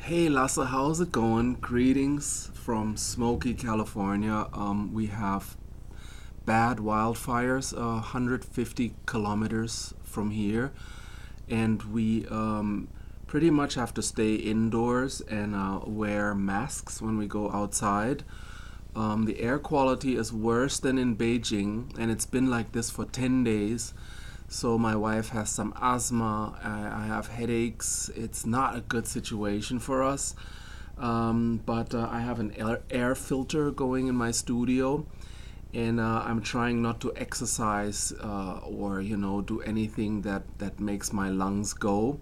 Hey Lasse, how's it going? Greetings from smoky California. We have bad wildfires 150 kilometers from here, and we pretty much have to stay indoors and wear masks when we go outside. The air quality is worse than in Beijing, and it's been like this for 10 days. So my wife has some asthma. I have headaches. It's not a good situation for us. But I have an air filter going in my studio, and I'm trying not to exercise or do anything that makes my lungs go.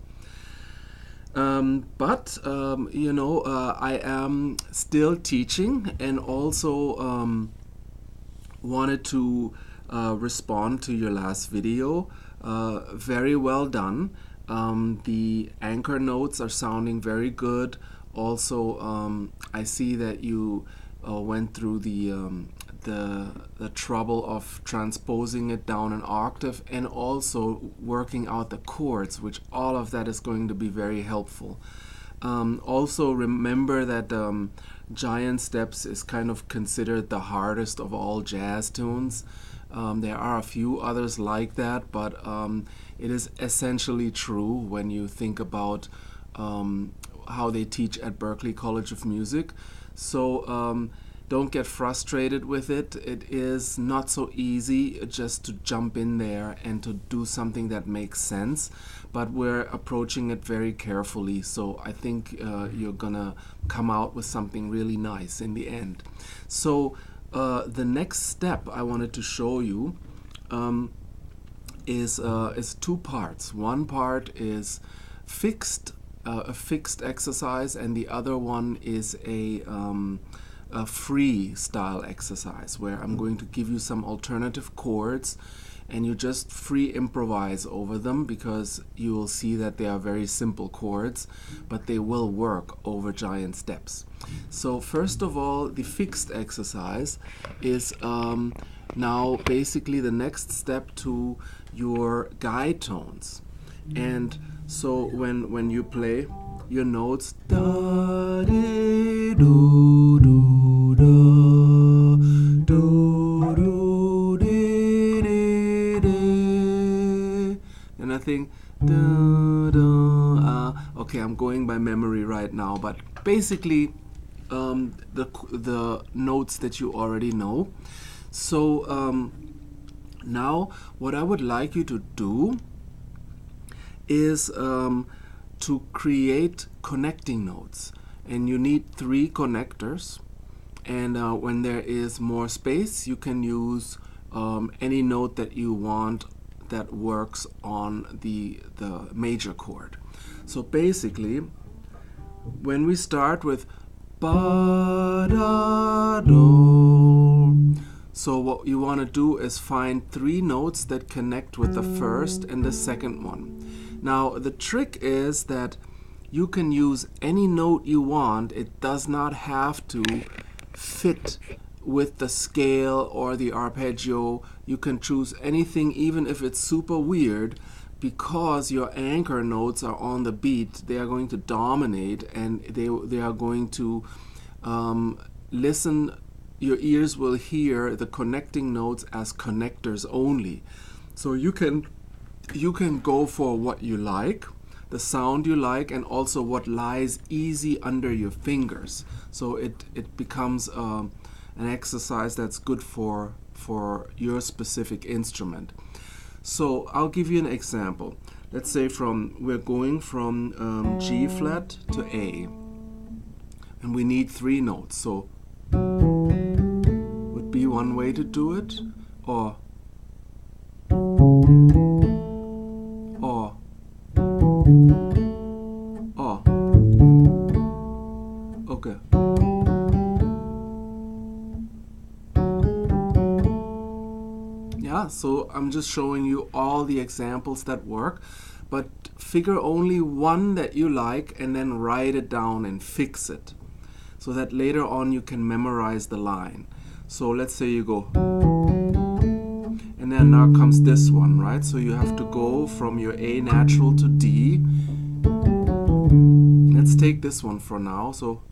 But I am still teaching and also wanted to respond to your last video. Very well done. The anchor notes are sounding very good. Also, I see that you went through the trouble of transposing it down an octave and also working out the chords, which all of that is going to be very helpful. Also remember that Giant Steps is kind of considered the hardest of all jazz tunes. There are a few others like that, but it is essentially true when you think about how they teach at Berklee College of Music. So don't get frustrated with it. It is not so easy just to jump in there and to do something that makes sense, but we're approaching it very carefully. So I think you're gonna come out with something really nice in the end. So the next step I wanted to show you is two parts. One part is a fixed exercise, and the other one is a free style exercise where I'm going to give you some alternative chords and you just free improvise over them, because you will see that they are very simple chords, but they will work over giant steps. So first of all, the fixed exercise is now basically the next step to your guide tones. And so when you play your notes, da de do do da do do de de de, and I think da da. Okay, I'm going by memory right now, but basically the notes that you already know. So now what I would like you to do is to create connecting notes, and you need 3 connectors, and when there is more space you can use any note that you want that works on the major chord. So basically when we start with ba da do, so what you want to do is find 3 notes that connect with the first and the second one. Now the trick is that you can use any note you want. It does not have to fit with the scale or the arpeggio. You can choose anything, even if it's super weird, because your anchor notes are on the beat. They are going to dominate, and they are going to listen. Your ears will hear the connecting notes as connectors only. So you can go for what you like, the sound you like, and also what lies easy under your fingers. So it becomes an exercise that's good for your specific instrument. So I'll give you an example. Let's say we're going from G flat to A, and we need 3 notes. So would be one way to do it, or okay. Yeah, so I'm just showing you all the examples that work, but figure only one that you like and then write it down and fix it, so that later on you can memorize the line. So let's say you go, and then now comes this one, right? So you have to go from your A natural to D. Let's take this one for now. So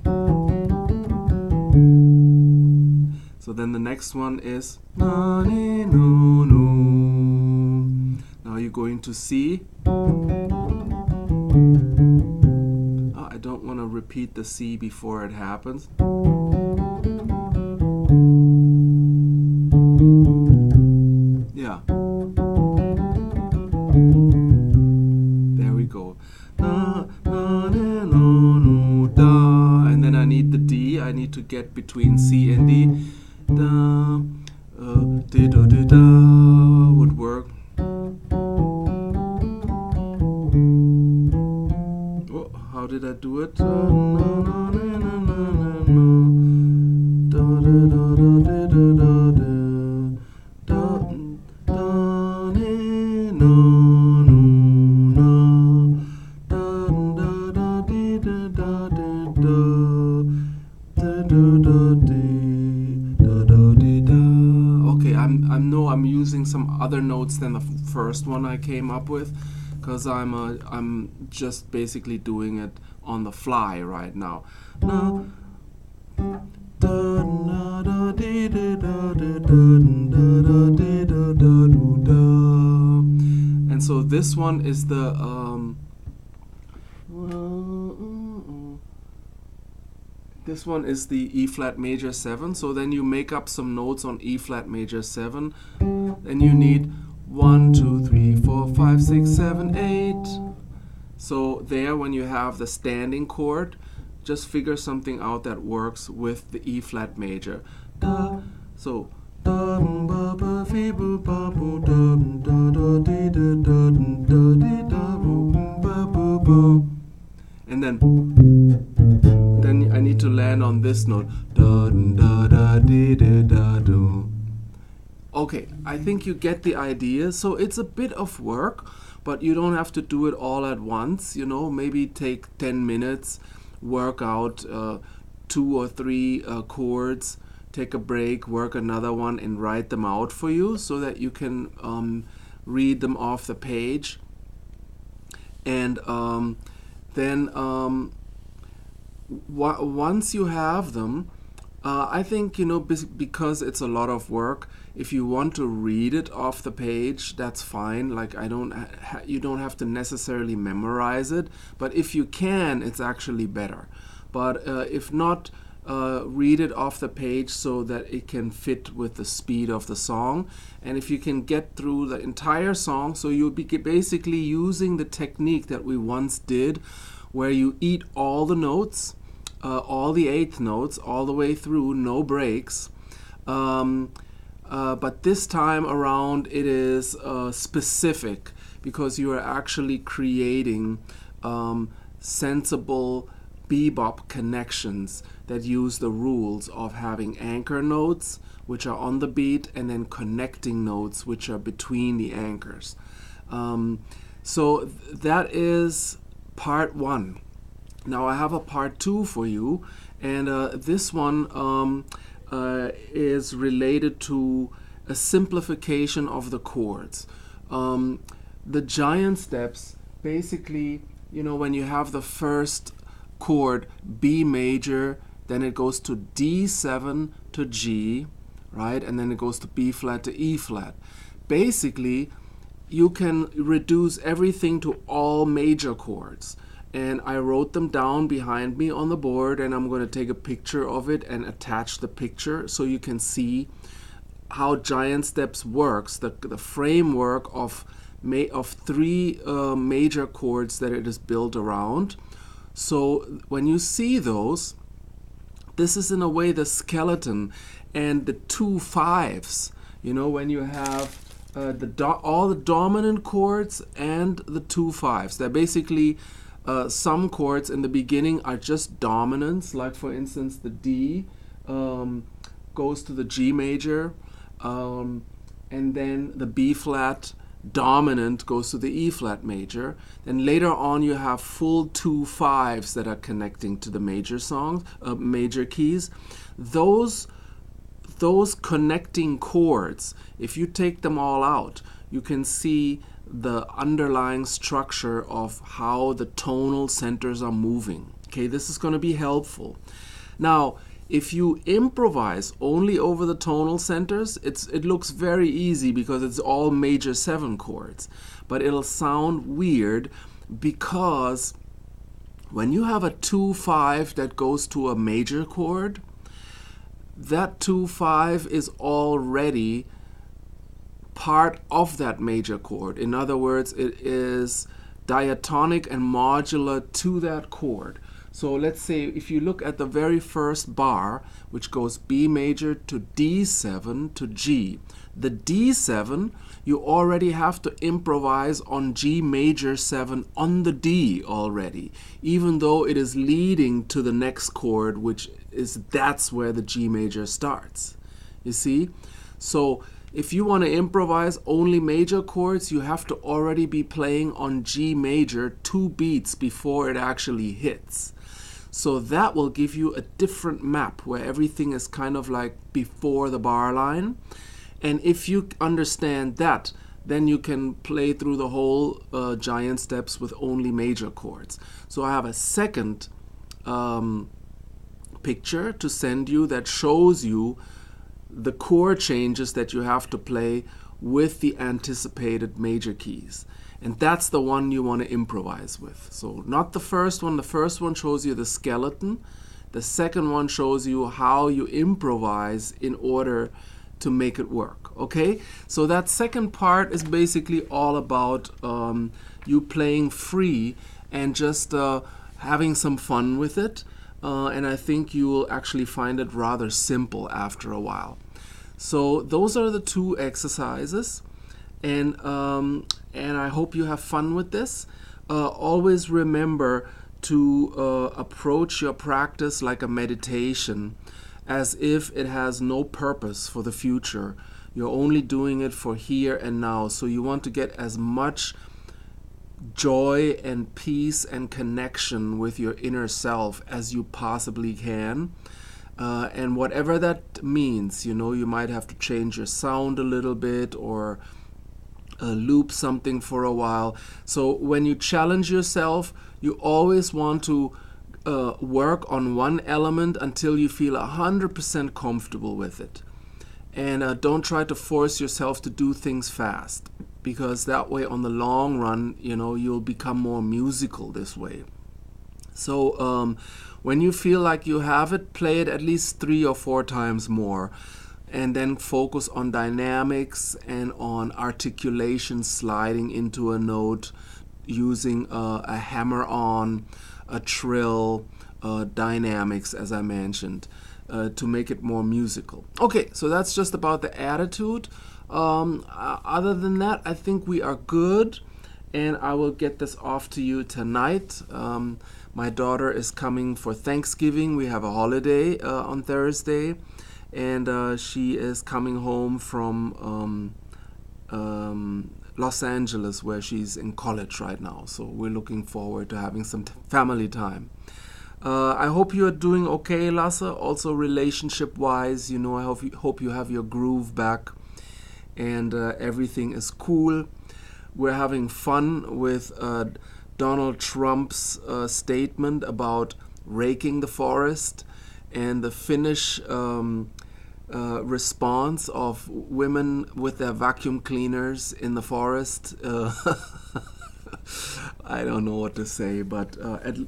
then the next one is na, ni, no, no. Now you're going to C. I don't want to repeat the C before it happens. Yeah. There we go. Na, na, ni, no, no, da. And then I need the D. I need to get between C and D. Da, di, do, di, da would work. Oh, how did I do it? Okay, I'm using some other notes than the first one I came up with, because I'm just basically doing it on the fly right now. And so this one is the this one is the E flat major 7. So then you make up some notes on E flat major 7. Then you need 1, 2, 3, 4, 5, 6, 7, 8. So there, when you have the standing chord, just figure something out that works with the E flat major. So and then I need to land on this note. Okay, I think you get the idea. So it's a bit of work, but you don't have to do it all at once. You know, maybe take 10 minutes, work out 2 or 3 chords, take a break, work another one, and write them out for you so that you can read them off the page. And then once you have them, I think, you know, because it's a lot of work, if you want to read it off the page, that's fine. Like, you don't have to necessarily memorize it, but if you can, it's actually better. But if not, read it off the page so that it can fit with the speed of the song. And if you can get through the entire song, so you'll be basically using the technique that we once did, where you eat all the notes, all the 8th notes, all the way through, no breaks. But this time around it is specific, because you are actually creating sensible bebop connections that use the rules of having anchor notes, which are on the beat, and then connecting notes, which are between the anchors. So that is part 1. Now I have a part 2 for you, and this one is related to a simplification of the chords. The giant steps, basically, you know, when you have the first chord B major, then it goes to D7 to G, right? And then it goes to B flat to E flat. Basically, you can reduce everything to all major chords. And I wrote them down behind me on the board, and I'm going to take a picture of it and attach the picture so you can see how giant steps works, the framework of 3 major chords that it is built around. So when you see those, this is in a way the skeleton, and the 2 5s, you know, when you have all the dominant chords and the 2 5s. They're basically some chords in the beginning are just dominants, like for instance the D goes to the G major, and then the B flat dominant goes to the E flat major. Then later on you have full 2 5s that are connecting to the major songs, major keys. Those connecting chords, if you take them all out, you can see the underlying structure of how the tonal centers are moving. Okay, this is going to be helpful. Now, if you improvise only over the tonal centers, it looks very easy because it's all major 7 chords. But it'll sound weird because when you have a 2-5 that goes to a major chord, that 2-5 is already part of that major chord. In other words, it is diatonic and modular to that chord. So let's say if you look at the very first bar, which goes B major to D7 to G, the D7, you already have to improvise on G major 7 on the D already, even though it is leading to the next chord, which is, that's where the G major starts. You see? So if you want to improvise only major chords, you have to already be playing on G major 2 beats before it actually hits. So that will give you a different map where everything is kind of like before the bar line. And if you understand that, then you can play through the whole giant steps with only major chords. So I have a second picture to send you that shows you the chord changes that you have to play with the anticipated major keys. And that's the one you want to improvise with. So not the first one. The first one shows you the skeleton. The second one shows you how you improvise in order to make it work. Okay? So that second part is basically all about you playing free and just having some fun with it. And I think you will actually find it rather simple after a while. So those are the 2 exercises. And I hope you have fun with this. Always remember to approach your practice like a meditation, as if it has no purpose for the future. You're only doing it for here and now. So you want to get as much joy and peace and connection with your inner self as you possibly can. And whatever that means, you know, you might have to change your sound a little bit or loop something for a while. So when you challenge yourself, you always want to work on one element until you feel 100% comfortable with it. And don't try to force yourself to do things fast, because that way on the long run, you know, you'll become more musical this way. So when you feel like you have it, play it at least 3 or 4 times more. And then focus on dynamics and on articulation, sliding into a note, using a hammer-on, a trill, dynamics, as I mentioned, to make it more musical. Okay, so that's just about the attitude. Other than that, I think we are good, and I will get this off to you tonight. My daughter is coming for Thanksgiving. We have a holiday on Thursday. And she is coming home from Los Angeles, where she's in college right now. So we're looking forward to having some family time. I hope you are doing okay, Lasse. Also relationship-wise, you know, I hope you have your groove back and everything is cool. We're having fun with Donald Trump's statement about raking the forest, and the Finnish response of women with their vacuum cleaners in the forest. I don't know what to say, but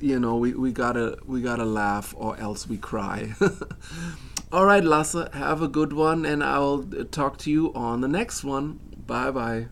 you know, we gotta laugh or else we cry. All right, Lasse, have a good one, and I'll talk to you on the next one. Bye bye.